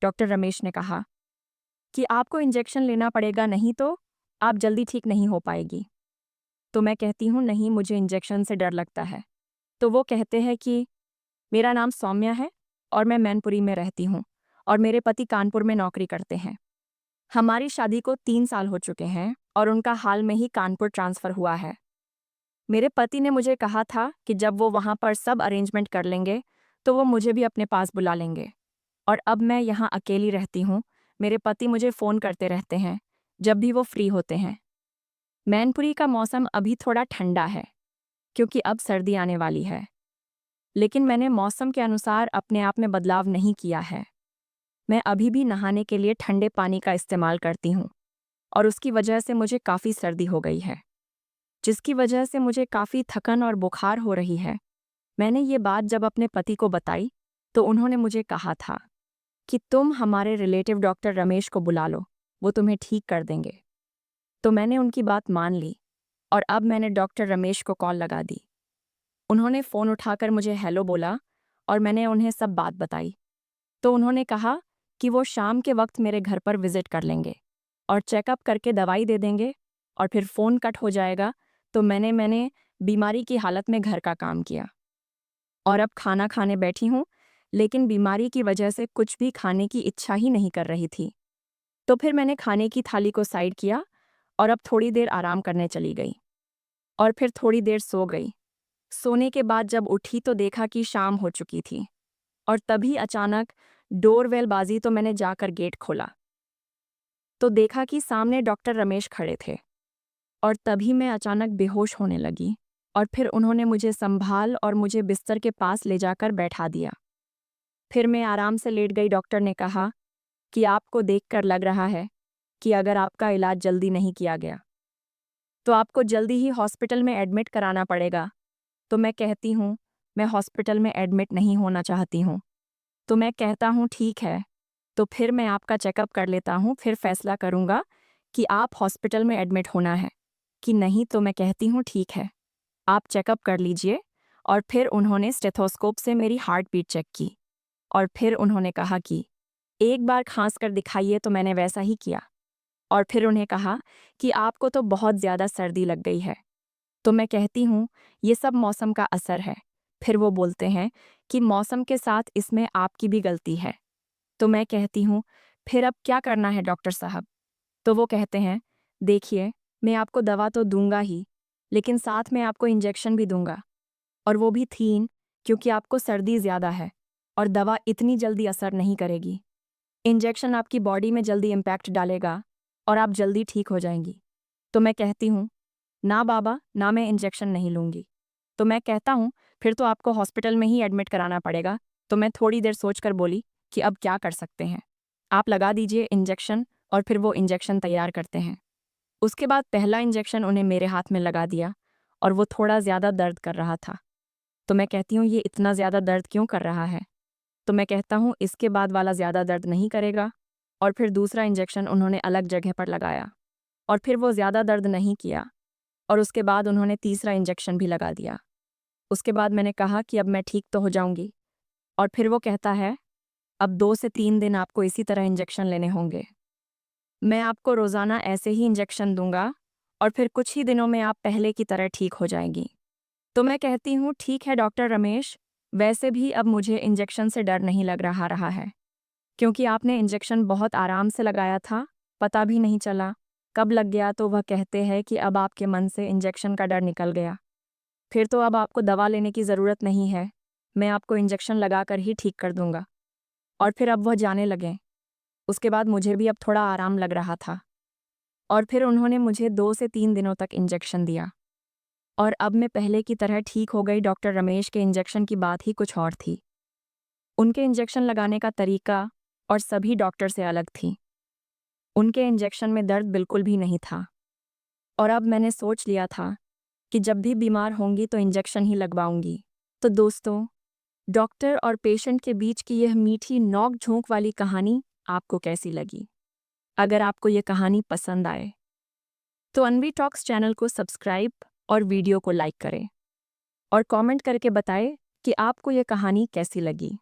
Doctor Ramesh ने कहा कि आपको इंजेक्शन लेना पड़ेगा, नहीं तो आप जल्दी ठीक नहीं हो पाएगी। तो मैं कहती हूँ नहीं, मुझे इंजेक्शन से डर लगता है। तो वो कहते हैं कि मेरा नाम सौम्या है और मैं मैनपुरी में रहती हूँ और मेरे पति कानपुर में नौकरी करते हैं। हमारी शादी को 3 साल हो चुके हैं और उनका हाल में ही कानपुर ट्रांसफ़र हुआ है। मेरे पति ने मुझे कहा था कि जब वो वहाँ पर सब अरेंजमेंट कर लेंगे तो वो मुझे भी अपने पास बुला लेंगे। और अब मैं यहाँ अकेली रहती हूँ। मेरे पति मुझे फ़ोन करते रहते हैं जब भी वो फ्री होते हैं। मैनपुरी का मौसम अभी थोड़ा ठंडा है क्योंकि अब सर्दी आने वाली है, लेकिन मैंने मौसम के अनुसार अपने आप में बदलाव नहीं किया है। मैं अभी भी नहाने के लिए ठंडे पानी का इस्तेमाल करती हूँ और उसकी वजह से मुझे काफ़ी सर्दी हो गई है, जिसकी वजह से मुझे काफ़ी थकन और बुखार हो रही है। मैंने ये बात जब अपने पति को बताई तो उन्होंने मुझे कहा था कि तुम हमारे रिलेटिव डॉक्टर रमेश को बुला लो, वो तुम्हें ठीक कर देंगे। तो मैंने उनकी बात मान ली और अब मैंने डॉक्टर रमेश को कॉल लगा दी। उन्होंने फ़ोन उठाकर मुझे हेलो बोला और मैंने उन्हें सब बात बताई। तो उन्होंने कहा कि वो शाम के वक्त मेरे घर पर विज़िट कर लेंगे और चेकअप करके दवाई दे देंगे और फिर फ़ोन कट हो जाएगा। तो मैंने बीमारी की हालत में घर का काम किया और अब खाना खाने बैठी हूँ, लेकिन बीमारी की वजह से कुछ भी खाने की इच्छा ही नहीं कर रही थी। तो फिर मैंने खाने की थाली को साइड किया और अब थोड़ी देर आराम करने चली गई और फिर थोड़ी देर सो गई। सोने के बाद जब उठी तो देखा कि शाम हो चुकी थी और तभी अचानक डोरबेल बाजी तो मैंने जाकर गेट खोला तो देखा कि सामने डॉक्टर रमेश खड़े थे और तभी मैं अचानक बेहोश होने लगी और फिर उन्होंने मुझे संभाल और मुझे बिस्तर के पास ले जाकर बैठा दिया। फिर मैं आराम से लेट गई। डॉक्टर ने कहा कि आपको देखकर लग रहा है कि अगर आपका इलाज जल्दी नहीं किया गया तो आपको जल्दी ही हॉस्पिटल में एडमिट कराना पड़ेगा। तो मैं कहती हूँ मैं हॉस्पिटल में एडमिट नहीं होना चाहती हूँ। तो मैं कहता हूँ ठीक है, तो फिर मैं आपका चेकअप कर लेता हूँ, फिर फैसला करूँगा कि आप हॉस्पिटल में एडमिट होना है कि नहीं। तो मैं कहती हूँ ठीक है, आप चेकअप कर लीजिए। और फिर उन्होंने स्टेथोस्कोप से मेरी हार्ट बीट चेक की और फिर उन्होंने कहा कि एक बार खांस कर दिखाइए। तो मैंने वैसा ही किया और फिर उन्हें कहा कि आपको तो बहुत ज़्यादा सर्दी लग गई है। तो मैं कहती हूँ ये सब मौसम का असर है। फिर वो बोलते हैं कि मौसम के साथ इसमें आपकी भी गलती है। तो मैं कहती हूँ फिर अब क्या करना है डॉक्टर साहब? तो वो कहते हैं देखिए, मैं आपको दवा तो दूंगा ही, लेकिन साथ में आपको इंजेक्शन भी दूंगा और वो भी 3, क्योंकि आपको सर्दी ज़्यादा है और दवा इतनी जल्दी असर नहीं करेगी। इंजेक्शन आपकी बॉडी में जल्दी इम्पैक्ट डालेगा और आप जल्दी ठीक हो जाएंगी। तो मैं कहती हूँ ना बाबा, ना मैं इंजेक्शन नहीं लूँगी। तो मैं कहता हूँ फिर तो आपको हॉस्पिटल में ही एडमिट कराना पड़ेगा। तो मैं थोड़ी देर सोचकर बोली कि अब क्या कर सकते हैं, आप लगा दीजिए इंजेक्शन। और फिर वो इंजेक्शन तैयार करते हैं। उसके बाद पहला इंजेक्शन उन्हें मेरे हाथ में लगा दिया और वो थोड़ा ज़्यादा दर्द कर रहा था। तो मैं कहती हूँ ये इतना ज़्यादा दर्द क्यों कर रहा है? तो मैं कहता हूँ इसके बाद वाला ज़्यादा दर्द नहीं करेगा। और फिर दूसरा इंजेक्शन उन्होंने अलग जगह पर लगाया और फिर वो ज़्यादा दर्द नहीं किया और उसके बाद उन्होंने तीसरा इंजेक्शन भी लगा दिया। उसके बाद मैंने कहा कि अब मैं ठीक तो हो जाऊंगी और फिर वो कहता है अब 2 से 3 दिन आपको इसी तरह इंजेक्शन लेने होंगे। मैं आपको रोज़ाना ऐसे ही इंजेक्शन दूंगा और फिर कुछ ही दिनों में आप पहले की तरह ठीक हो जाएंगी। तो मैं कहती हूँ ठीक है डॉक्टर रमेश, वैसे भी अब मुझे इंजेक्शन से डर नहीं लग रहा है, क्योंकि आपने इंजेक्शन बहुत आराम से लगाया था, पता भी नहीं चला कब लग गया। तो वह कहते हैं कि अब आपके मन से इंजेक्शन का डर निकल गया, फिर तो अब आपको दवा लेने की ज़रूरत नहीं है, मैं आपको इंजेक्शन लगाकर ही ठीक कर दूंगा। और फिर अब वह जाने लगे। उसके बाद मुझे भी अब थोड़ा आराम लग रहा था और फिर उन्होंने मुझे 2 से 3 दिनों तक इंजेक्शन दिया और अब मैं पहले की तरह ठीक हो गई। डॉक्टर रमेश के इंजेक्शन की बात ही कुछ और थी। उनके इंजेक्शन लगाने का तरीका और सभी डॉक्टर से अलग थी। उनके इंजेक्शन में दर्द बिल्कुल भी नहीं था और अब मैंने सोच लिया था कि जब भी बीमार होंगी तो इंजेक्शन ही लगवाऊंगी। तो दोस्तों, डॉक्टर और पेशेंट के बीच की यह मीठी नोक-झोंक वाली कहानी आपको कैसी लगी? अगर आपको ये कहानी पसंद आए तो अनवी टॉक्स चैनल को सब्सक्राइब और वीडियो को लाइक करें और कमेंट करके बताएं कि आपको ये कहानी कैसी लगी।